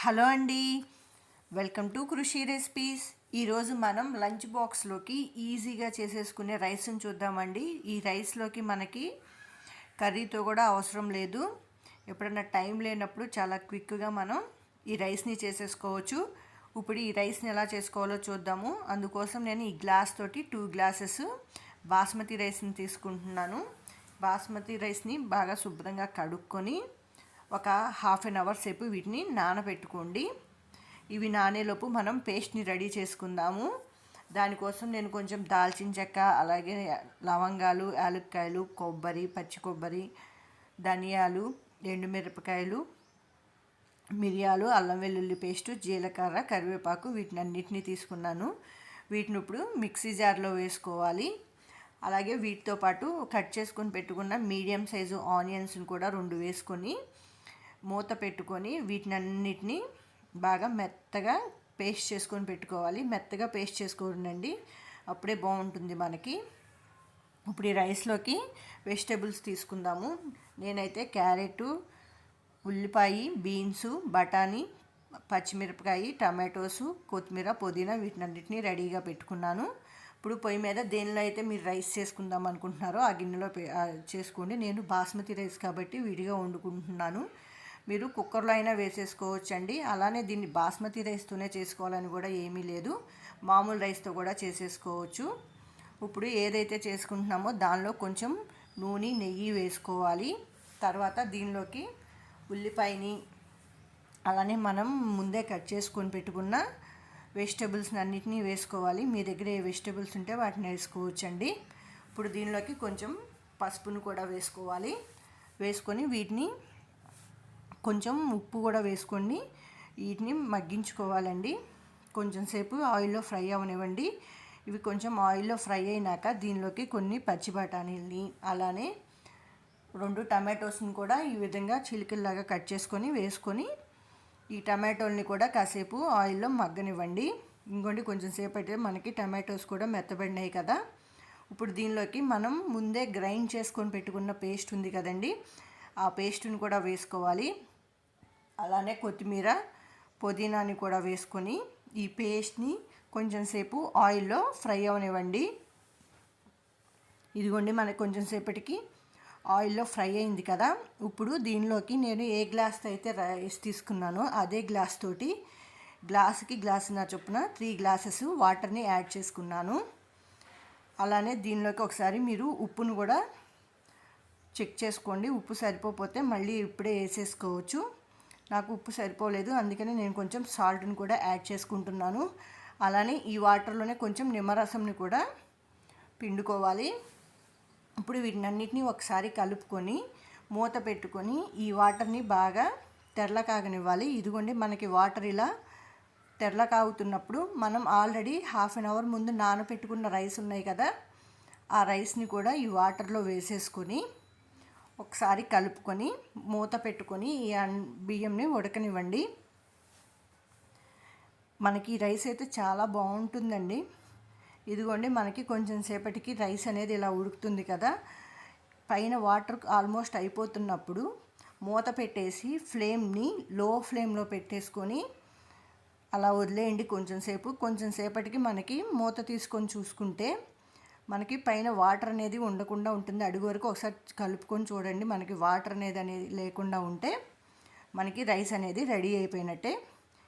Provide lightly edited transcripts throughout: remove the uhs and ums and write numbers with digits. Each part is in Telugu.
హలో అండి, వెల్కమ్ టు కృషి రెసిపీస్. ఈరోజు మనం లంచ్ బాక్స్లోకి ఈజీగా చేసేసుకునే రైస్ని చూద్దామండి. ఈ రైస్లోకి మనకి కర్రీతో కూడా అవసరం లేదు. ఎప్పుడైనా టైం లేనప్పుడు చాలా క్విక్గా మనం ఈ రైస్ని చేసేసుకోవచ్చు. ఇప్పుడు ఈ రైస్ని ఎలా చేసుకోవాలో చూద్దాము. అందుకోసం నేను ఈ గ్లాస్ తోటి 2 గ్లాసెస్ బాస్మతి రైస్ని తీసుకుంటున్నాను. బాస్మతి రైస్ని బాగా శుభ్రంగా కడుక్కొని ఒక హాఫ్ అన్ అవర్ సేపు వీటిని నానబెట్టుకోండి. ఇవి నానేలోపు మనం పేస్ట్ని రెడీ చేసుకుందాము. దానికోసం నేను కొంచెం దాల్చిన చెక్క, అలాగే లవంగాలు, యాలక్కాయలు, కొబ్బరి, పచ్చి కొబ్బరి, ధనియాలు, ఎండుమిరపకాయలు, మిరియాలు, అల్లం వెల్లుల్లి పేస్టు, జీలకర్ర, కరివేపాకు వీటినన్నిటిని తీసుకున్నాను. వీటిని ఇప్పుడు మిక్సీ జార్లో వేసుకోవాలి. అలాగే వీటితో పాటు కట్ చేసుకొని పెట్టుకున్న మీడియం సైజు ఆనియన్స్ని కూడా 2 వేసుకొని మూత పెట్టుకొని వీటినన్నిటిని బాగా మెత్తగా పేస్ట్ చేసుకొని పెట్టుకోవాలి. మెత్తగా పేస్ట్ చేసుకోండి, అప్పుడే బాగుంటుంది మనకి. ఇప్పుడు ఈ రైస్లోకి వెజిటేబుల్స్ తీసుకుందాము. నేనైతే క్యారెట్, ఉల్లిపాయ, బీన్సు, బఠానీ, పచ్చిమిరపకాయ, టమాటోసు, కొత్తిమీర, పుదీనా వీటినన్నిటిని రెడీగా పెట్టుకున్నాను. ఇప్పుడు పొయ్యి మీద దేనిలో అయితే మీరు రైస్ చేసుకుందాం అనుకుంటున్నారో ఆ గిన్నెలో చేసుకోండి. నేను బాస్మతి రైస్ కాబట్టి విడిగా వండుకుంటున్నాను. మీరు కుక్కర్లో అయినా వేసేసుకోవచ్చండి. అలానే దీన్ని బాస్మతి రైస్తోనే చేసుకోవాలని కూడా ఏమీ లేదు, మామూలు రైస్తో కూడా చేసేసుకోవచ్చు. ఇప్పుడు ఏదైతే చేసుకుంటున్నామో దానిలో కొంచెం నూనె, నెయ్యి వేసుకోవాలి. తర్వాత దీనిలోకి ఉల్లిపాయని, అలానే మనం ముందే కట్ చేసుకొని పెట్టుకున్న వెజిటేబుల్స్ని అన్నిటినీ వేసుకోవాలి. మీ దగ్గర ఏ వెజిటేబుల్స్ ఉంటే వాటిని వేసుకోవచ్చండి. ఇప్పుడు దీనిలోకి కొంచెం పసుపును కూడా వేసుకోవాలి. వేసుకొని వీటిని కొంచెం ఉప్పు కూడా వేసుకొని వీటిని మగ్గించుకోవాలండి. కొంచెం సేపు ఆయిల్లో ఫ్రై అవనివ్వండి. ఇవి కొంచెం ఆయిల్లో ఫ్రై అయినాక దీనిలోకి కొన్ని పచ్చి బఠానీలని, అలానే 2 టమాటోస్ని కూడా ఈ విధంగా చిలికల్లాగా కట్ చేసుకొని వేసుకొని ఈ టమాటోల్ని కూడా కాసేపు ఆయిల్లో మగ్గనివ్వండి. ఇంకోటి కొంచెం సేపు అయితే మనకి టమాటోస్ కూడా మెత్తబడినాయి కదా. ఇప్పుడు దీనిలోకి మనం ముందే గ్రైండ్ చేసుకొని పెట్టుకున్న పేస్ట్ ఉంది కదండి, ఆ పేస్ట్ని కూడా వేసుకోవాలి. అలానే కొత్తిమీర, పుదీనాని కూడా వేసుకొని ఈ పేస్ట్ని కొంచెం సేపు ఆయిల్లో ఫ్రై అవనివ్వండి. ఇదిగోండి, మనకి కొంచెం సేపటికి ఆయిల్లో ఫ్రై అయింది కదా. ఇప్పుడు దీనిలోకి నేను ఏ గ్లాస్తో అయితే రైస్ తీసుకున్నానో అదే గ్లాస్ తోటి గ్లాసుకి గ్లాసున్నర చొప్పున 3 గ్లాసెస్ వాటర్ని యాడ్ చేసుకున్నాను. అలానే దీనిలోకి ఒకసారి మీరు ఉప్పును కూడా చెక్ చేసుకోండి. ఉప్పు సరిపోతే మళ్ళీ ఇప్పుడే వేసేసుకోవచ్చు. నాకు ఉప్పు సరిపోలేదు, అందుకని నేను కొంచెం సాల్ట్ని కూడా యాడ్ చేసుకుంటున్నాను. అలానే ఈ వాటర్లోనే కొంచెం నిమ్మరసంని కూడా పిండుకోవాలి. ఇప్పుడు వీటినన్నిటిని ఒకసారి కలుపుకొని మూత పెట్టుకొని ఈ వాటర్ని బాగా తెరల కాగనివ్వాలి. ఇదిగోండి, మనకి వాటర్ ఇలా తెరల కాగుతున్నప్పుడు మనం ఆల్రెడీ హాఫ్ అన్ అవర్ ముందు నానబెట్టుకున్న రైస్ ఉన్నాయి కదా, ఆ రైస్ని కూడా ఈ వాటర్లో వేసేసుకొని ఒకసారి కలుపుకొని మూత పెట్టుకొని ఈ బియ్యంని ఉడకనివ్వండి. మనకి రైస్ అయితే చాలా బాగుంటుందండి. ఇదిగోండి, మనకి కొంచెం సేపటికి రైస్ అనేది ఇలా ఉడుకుతుంది కదా. పైన వాటర్ ఆల్మోస్ట్ అయిపోతున్నప్పుడు మూత పెట్టేసి ఫ్లేమ్ని లో ఫ్లేమ్లో పెట్టేసుకొని అలా వదిలేయండి కొంచెం సేపటికి మనకి మూత తీసుకొని చూసుకుంటే మనకి పైన వాటర్ అనేది ఉండకుండా ఉంటుంది. అడుగు వరకు ఒకసారి కలుపుకొని చూడండి. మనకి వాటర్ అనేది లేకుండా ఉంటే మనకి రైస్ అనేది రెడీ అయిపోయినట్టే.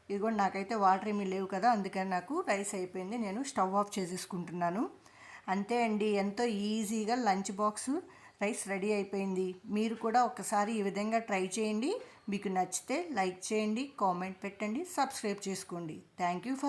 ఇదిగోండి, నాకైతే వాటర్ ఏమీ లేవు కదా, అందుకని నాకు రైస్ అయిపోయింది. నేను స్టవ్ ఆఫ్ చేసేసుకుంటున్నాను. అంతే అండి, ఎంతో ఈజీగా లంచ్ బాక్స్ రైస్ రెడీ అయిపోయింది. మీరు కూడా ఒకసారి ఈ విధంగా ట్రై చేయండి. మీకు నచ్చితే లైక్ చేయండి, కామెంట్ పెట్టండి, సబ్స్క్రైబ్ చేసుకోండి. Thank you for